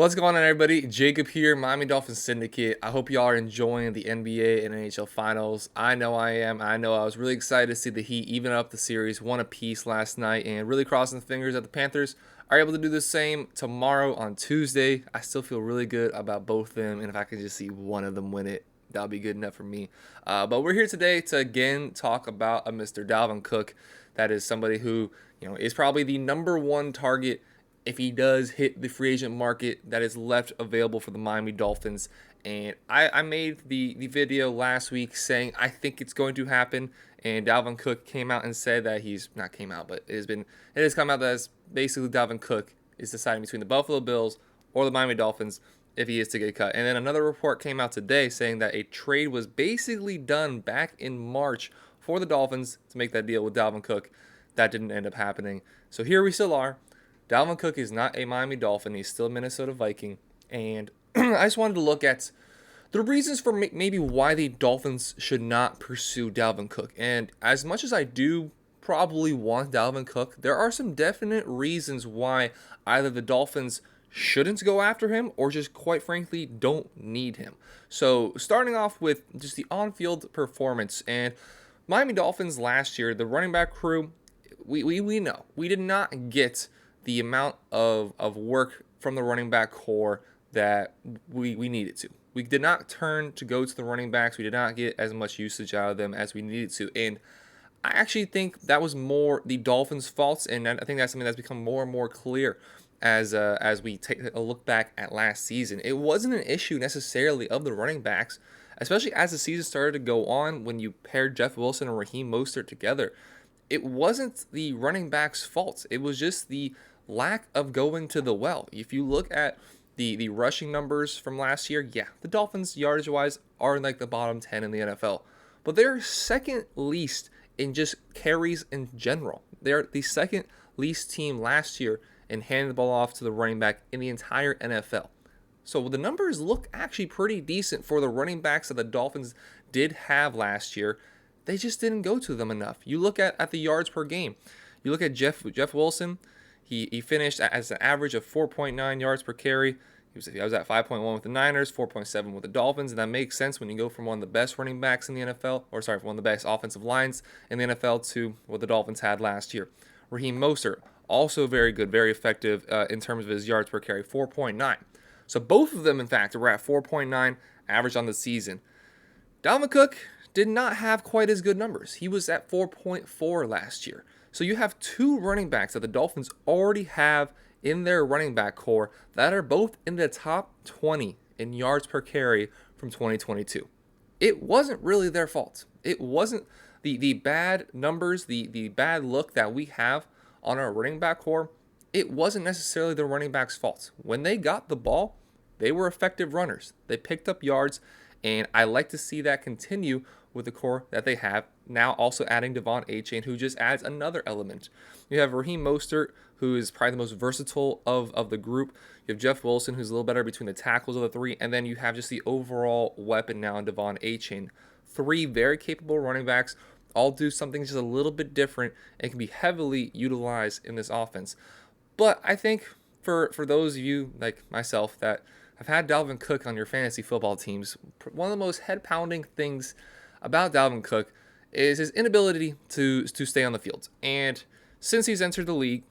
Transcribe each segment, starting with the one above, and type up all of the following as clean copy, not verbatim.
What's going on, everybody? Jacob here, Miami Dolphins Syndicate. I hope y'all are enjoying the NBA and NHL Finals. I know I am. I know I was really excited to see the Heat even up the series, one apiece last night, and really crossing the fingers that the Panthers are able to do the same tomorrow on Tuesday. I still feel really good about both of them, and if I could just see one of them win it, that would be good enough for me. But we're here today to again talk about a Mr. Dalvin Cook. That is somebody who is probably the number one target if he does hit the free agent market that is left available for the Miami Dolphins. And I made the video last week saying I think it's going to happen. And Dalvin Cook came out and said that he's not came out, but it has come out that basically Dalvin Cook is deciding between the Buffalo Bills or the Miami Dolphins if he is to get cut. And then another report came out today saying that a trade was basically done back in March for the Dolphins to make that deal with Dalvin Cook. That didn't end up happening. So here we still are. Dalvin Cook is not a Miami Dolphin. He's still a Minnesota Viking. And I just wanted to look at the reasons for maybe why the Dolphins should not pursue Dalvin Cook. And as much as I do probably want Dalvin Cook, there are some definite reasons why either the Dolphins shouldn't go after him or just quite frankly don't need him. So starting off with just the on-field performance. And Miami Dolphins last year, the running back crew, we know we did not get the amount of work from the running back core that we needed to. We did not turn to go to the running backs. We did not get as much usage out of them as we needed to. And I actually think that was more the Dolphins' faults, and I think that's something that's become more and more clear as we take a look back at last season. It wasn't an issue necessarily of the running backs, especially as the season started to go on when you paired Jeff Wilson and Raheem Mostert together. It wasn't the running backs' fault. It was just the lack of going to the well. If you look at the rushing numbers from last year, yeah, the Dolphins yardage wise are in like the bottom 10 in the NFL, but they're second least in just carries in general. They're the second least team last year in handing the ball off to the running back in the entire NFL. So the numbers look actually pretty decent for the running backs that the Dolphins did have last year. They just didn't go to them enough. You look at the yards per game. You look at Jeff Wilson. He finished as an average of 4.9 yards per carry. He was at 5.1 with the Niners, 4.7 with the Dolphins, and that makes sense when you go from one of the best running backs in the NFL, from one of the best offensive lines in the NFL to what the Dolphins had last year. Raheem Mostert, also very good, very effective in terms of his yards per carry, 4.9. So both of them, in fact, were at 4.9 average on the season. Dalvin Cook did not have quite as good numbers. He was at 4.4 last year. So you have two running backs that the Dolphins already have in their running back core that are both in the top 20 in yards per carry from 2022. It wasn't really their fault. It wasn't the bad numbers, the bad look that we have on our running back core. It wasn't necessarily the running back's fault. When they got the ball, they were effective runners. They picked up yards, and I like to see that continue with the core that they have. Now also adding Devon Achane, who just adds another element. You have Raheem Mostert, who is probably the most versatile of the group. You have Jeff Wilson, who's a little better between the tackles of the three. And then you have just the overall weapon now in Devon Achane. Three very capable running backs, all do something just a little bit different and can be heavily utilized in this offense. But I think for those of you like myself that have had Dalvin Cook on your fantasy football teams, one of the most head-pounding things about Dalvin Cook is his inability to stay on the field. And since he's entered the league,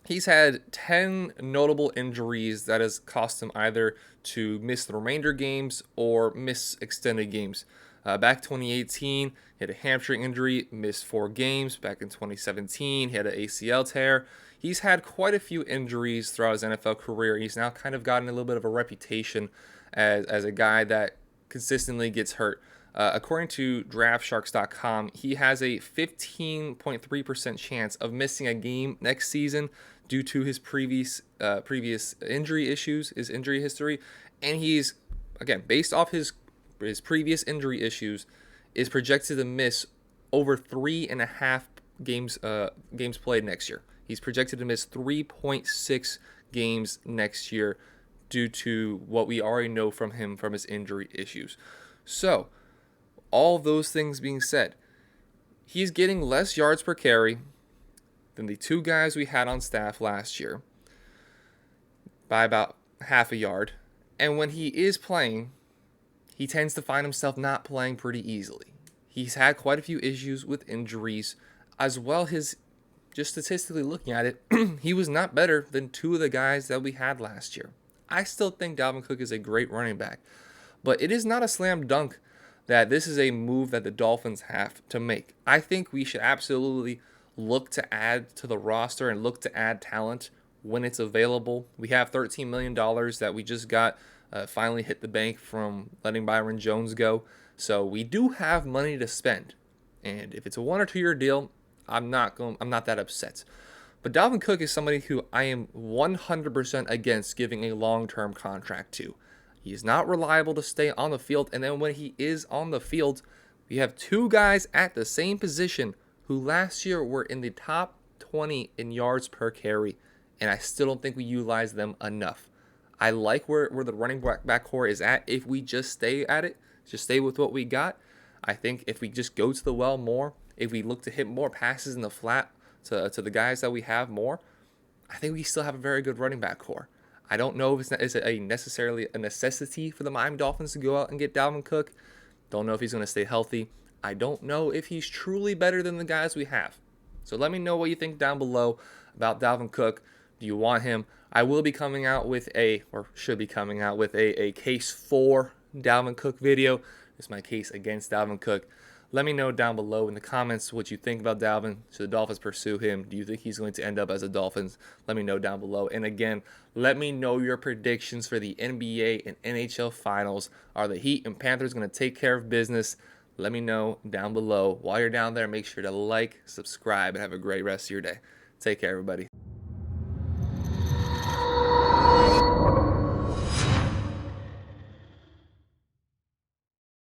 he's had 10 notable injuries that has cost him either to miss the remainder games or miss extended games. Back in 2018, he had a hamstring injury, missed 4 games. Back in 2017, he had an ACL tear. He's had quite a few injuries throughout his NFL career. He's now kind of gotten a little bit of a reputation as a guy that consistently gets hurt. According to DraftSharks.com, he has a 15.3% chance of missing a game next season due to his previous injury issues, his injury history, and he's, again, based off his previous injury issues, is projected to miss over 3.5 games played next year. He's projected to miss 3.6 games next year due to what we already know from him from his injury issues. So, all those things being said, he's getting less yards per carry than the two guys we had on staff last year by about half a yard. And when he is playing, he tends to find himself not playing pretty easily. He's had quite a few issues with injuries, as well as just statistically looking at it, he was not better than two of the guys that we had last year. I still think Dalvin Cook is a great running back, but it is not a slam dunk that this is a move that the Dolphins have to make. I think we should absolutely look to add to the roster and look to add talent when it's available. We have $13 million that we just got finally hit the bank from letting Byron Jones go. So we do have money to spend. And if it's a 1 or 2 year deal, I'm not that upset. But Dalvin Cook is somebody who I am 100% against giving a long-term contract to. He is not reliable to stay on the field, and then when he is on the field, we have two guys at the same position who last year were in the top 20 in yards per carry, and I still don't think we utilize them enough. I like where the running back core is at. If we just stay at it, just stay with what we got, I think if we just go to the well more, if we look to hit more passes in the flat to the guys that we have more, I think we still have a very good running back core. I don't know if it's necessarily a necessity for the Miami Dolphins to go out and get Dalvin Cook. Don't know if he's going to stay healthy. I don't know if he's truly better than the guys we have. So let me know what you think down below about Dalvin Cook. Do you want him? I will be coming out with should be coming out with a case for Dalvin Cook video. It's my case against Dalvin Cook. Let me know down below in the comments what you think about Dalvin. Should the Dolphins pursue him? Do you think he's going to end up as a Dolphins? Let me know down below. And again, let me know your predictions for the NBA and NHL Finals. Are the Heat and Panthers going to take care of business? Let me know down below. While you're down there, make sure to like, subscribe, and have a great rest of your day. Take care, everybody.